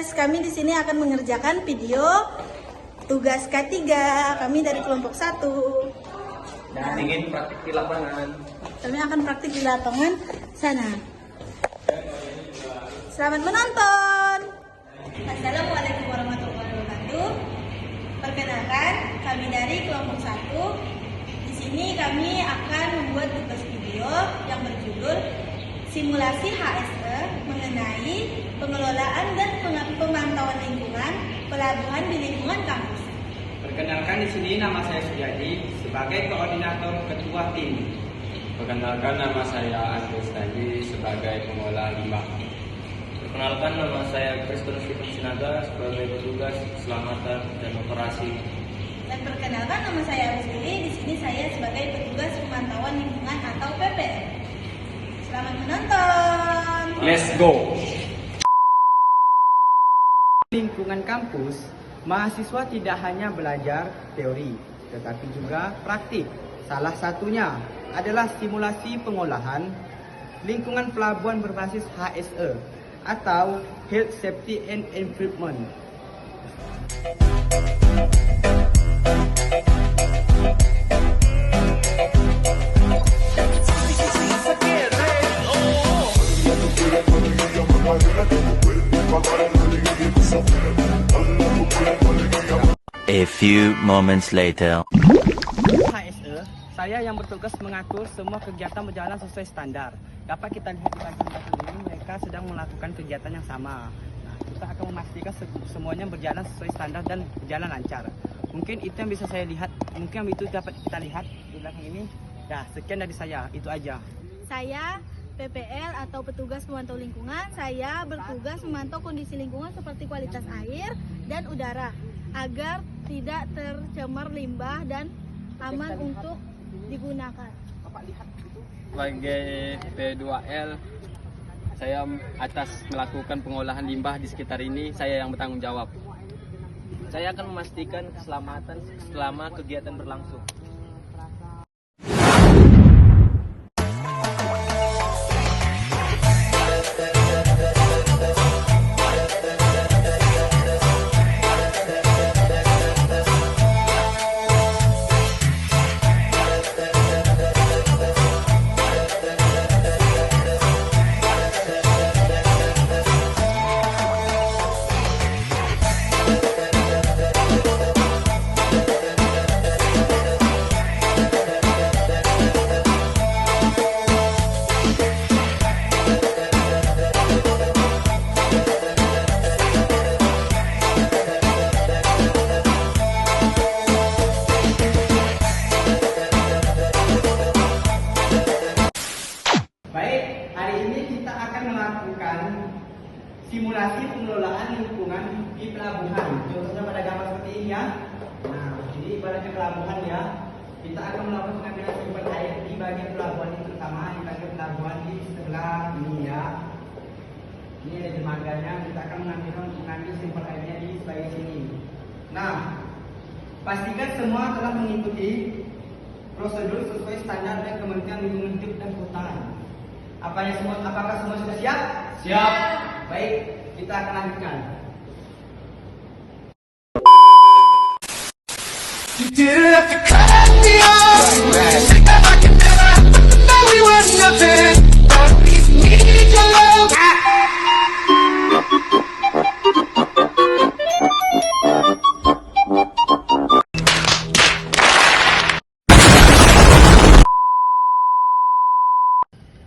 guys, kami di sini akan mengerjakan video tugas K3. Kami dari kelompok 1. Dan ingin praktik di lapangan. Kami akan praktik di lapangan sana. Selamat menonton. Assalamualaikum warahmatullahi wabarakatuh. Perkenalkan, kami dari kelompok 1. Di sini kami akan membuat tugas video yang berjudul simulasi HSE mengenai pengelolaan dan pemantauan lingkungan pelabuhan di lingkungan kampus. Perkenalkan, di sini nama saya Sujadi sebagai koordinator ketua tim. Perkenalkan, nama saya Andres Tadi sebagai pengelola limbah. Perkenalkan, nama saya Kristen Stephen Sinaga sebagai petugas keselamatan dan operasi. Dan perkenalkan, nama saya Aris Lili. Di sini saya sebagai petugas pemantauan lingkungan atau PPL. Selamat menonton. Let's go! Lingkungan kampus, mahasiswa tidak hanya belajar teori, tetapi juga praktik. Salah satunya adalah simulasi pengolahan lingkungan pelabuhan berbasis HSE atau Health, Safety and Environment. A few moments later. HSE, saya yang bertugas mengatur semua kegiatan berjalan sesuai standar. Dapat kita lihat di belakang ini, mereka sedang melakukan kegiatan yang sama. Nah, kita akan memastikan semuanya berjalan sesuai standar dan berjalan lancar. Mungkin itu yang bisa saya lihat, mungkin itu dapat kita lihat di belakang ini. Ya, sekian dari saya, itu aja. Saya PPL atau petugas pemantau lingkungan. Saya bertugas memantau kondisi lingkungan seperti kualitas air dan udara agar tidak tercemar limbah dan aman untuk digunakan. Sebagai P2L, saya atas melakukan pengolahan limbah di sekitar ini, saya yang bertanggung jawab. Saya akan memastikan keselamatan selama kegiatan berlangsung. Baik, hari ini kita akan melakukan simulasi pengelolaan lingkungan di pelabuhan. Contohnya pada gambar seperti ini ya. Nah, ini ibaratnya pelabuhan ya. Kita akan melakukan pengambilan sampel air di bagian pelabuhan ini, terutama di bagian pelabuhan di sebelah ini ya. Ini ada dermaganya. Kita akan mengambil sampel airnya di sebelah sini. Nah, pastikan semua telah mengikuti prosedur sesuai standar dari Kementerian Lingkungan Hidup dan Kehutanan. Apakah semua sudah siap? Siap! Baik, kita akan lanjutkan.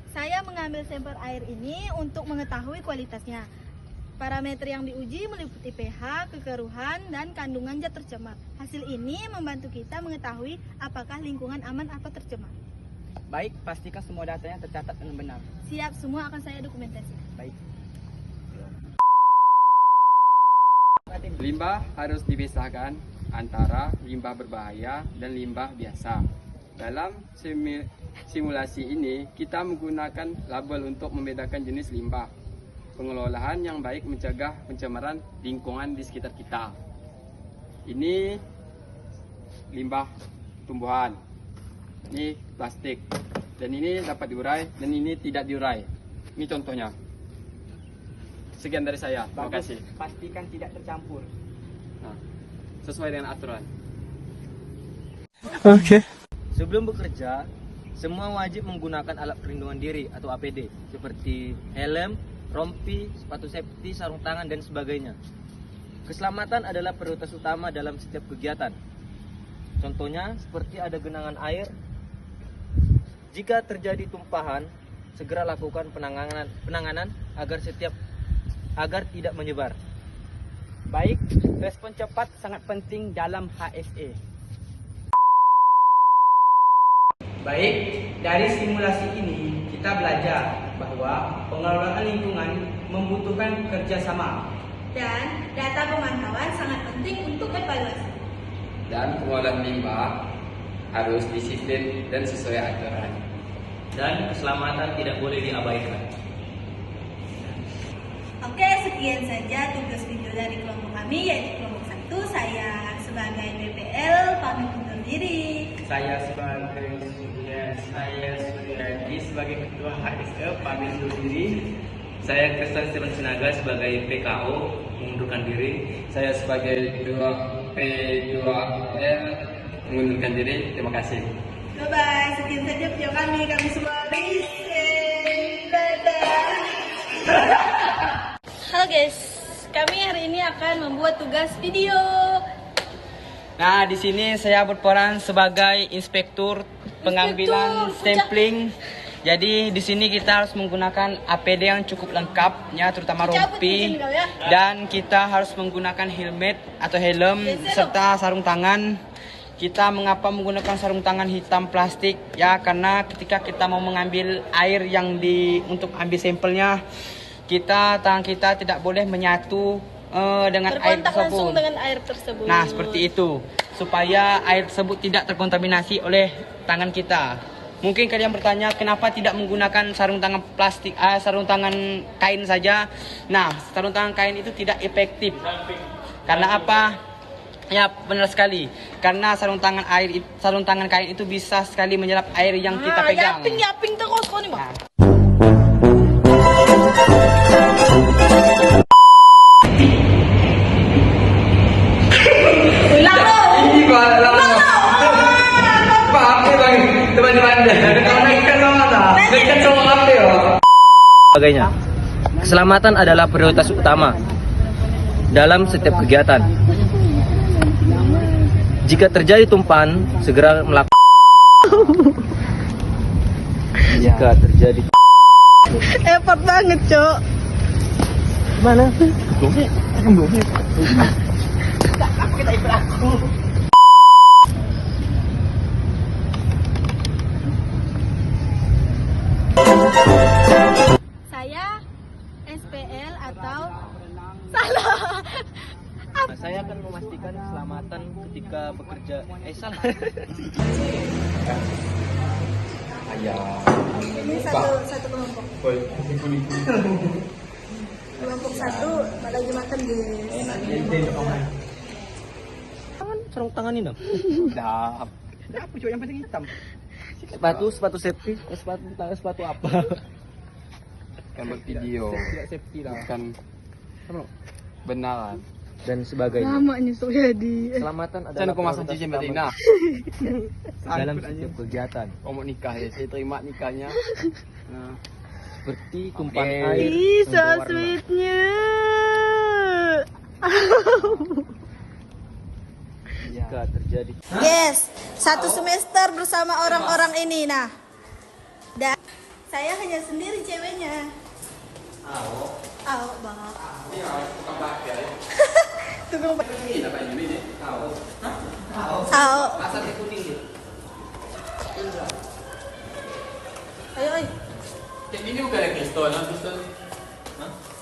Saya mengambil sampel air ini untuk mengetahui kualitasnya. Parameter yang diuji meliputi pH, kekeruhan, dan kandungan zat tercemar. Hasil ini membantu kita mengetahui apakah lingkungan aman atau tercemar. Baik, pastikan semua datanya tercatat dengan benar. Siap, semua akan saya dokumentasi. Baik. Limbah harus dipisahkan antara limbah berbahaya dan limbah biasa. Dalam simulasi ini, kita menggunakan label untuk membedakan jenis limbah. Pengelolaan yang baik mencegah pencemaran lingkungan di sekitar kita. Ini limbah tumbuhan, ini plastik, dan ini dapat diurai dan ini tidak diurai. Ini contohnya. Sekian dari saya. Terima Bagus. kasih. Pastikan tidak tercampur. Nah, sesuai dengan aturan. Sebelum bekerja, semua wajib menggunakan alat perlindungan diri atau APD seperti helm, rompi, sepatu safety, sarung tangan, dan sebagainya. Keselamatan adalah prioritas utama dalam setiap kegiatan. Contohnya seperti ada genangan air. Jika terjadi tumpahan, segera lakukan penanganan agar tidak menyebar. Baik, respon cepat sangat penting dalam HSE. Baik, dari simulasi ini kita belajar bahwa pengelolaan lingkungan membutuhkan kerjasama. Dan data pemantauan sangat penting untuk evaluasi. Dan pengolahan limbah harus disiplin dan sesuai aturan. Dan keselamatan tidak boleh diabaikan. Oke, sekian saja tugas video dari kelompok kami, yaitu kelompok 1. Saya sebagai BPL pamit undur diri. Saya Suryadi sebagai ketua HSE pamit undur diri. Saya Kristen Stephen Sinaga sebagai PKO mengundurkan diri. Saya sebagai P2L mengundurkan diri. Terima kasih. Bye-bye, sekian saja video kami semua. Dadah. Halo guys, kami hari ini akan membuat tugas video. Nah, di sini saya berperan sebagai inspektur pengambilan sampling. Jadi di sini kita harus menggunakan APD yang cukup lengkap, ya, terutama rompi, dan kita harus menggunakan helmet atau helm serta sarung tangan. Kita mengapa menggunakan sarung tangan hitam plastik? Ya, karena ketika kita mau mengambil air yang untuk ambil sampelnya, tangan kita tidak boleh menyatu dengan air Berkontak langsung tersebut. dengan air tersebut. Nah, seperti itu. Supaya air tersebut tidak terkontaminasi oleh tangan kita. Mungkin kalian bertanya kenapa tidak menggunakan sarung tangan plastik, sarung tangan kain saja. Nah, sarung tangan kain itu tidak efektif. Karena apa? Ya, benar sekali. Karena sarung tangan kain itu bisa sekali menyerap air yang kita pegang. Yaping terus kau nih, Bang. Sebagainya. Keselamatan adalah prioritas utama dalam setiap kegiatan. Jika terjadi tumpahan, segera melakukan. Jika terjadi Effort banget, Cok. mana? Saya SPL atau salah. Saya akan memastikan keselamatan ketika bekerja. Salah. Ini satu kelompok. Kelompok 1 lagi makan, guys. Sarung tangan ini dong. Dah. Apa cok yang penting hitam? Sepatu safety, sepatu apa? Kan bervideo, Tidak safety lah. bukan benaran. Dan sebagainya. Lama nyusul jadi. Keselamatan Saya adalah nak masang prioritas cincin utama betina. dalam setiap kegiatan, Kau mau nikah ya, saya terima nikahnya. Nah, seperti tumpahan Oke. air. Ih, so membawa warna. sweetnya. Jika terjadi Yes, 1 semester bersama orang-orang ini. Nah, dan saya hanya sendiri ceweknya. Au, bang. Tunggu. Au. Ayo, ayo. kayak gini bukan ya Kristen, Kristen?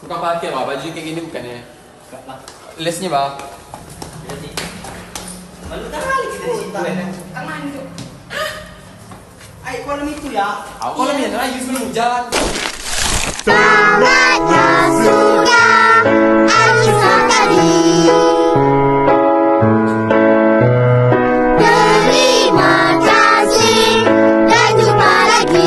Bukan pakai bah, baju kayak gini bukan ya? Lesnya bah. Malu kali kita di situ. Tangan itu. Ayo kolam itu ya. Aku kalau minta lagi sebelum hujan. Sangatnya sudah aku sekali. Terima kasih dan jumpa lagi.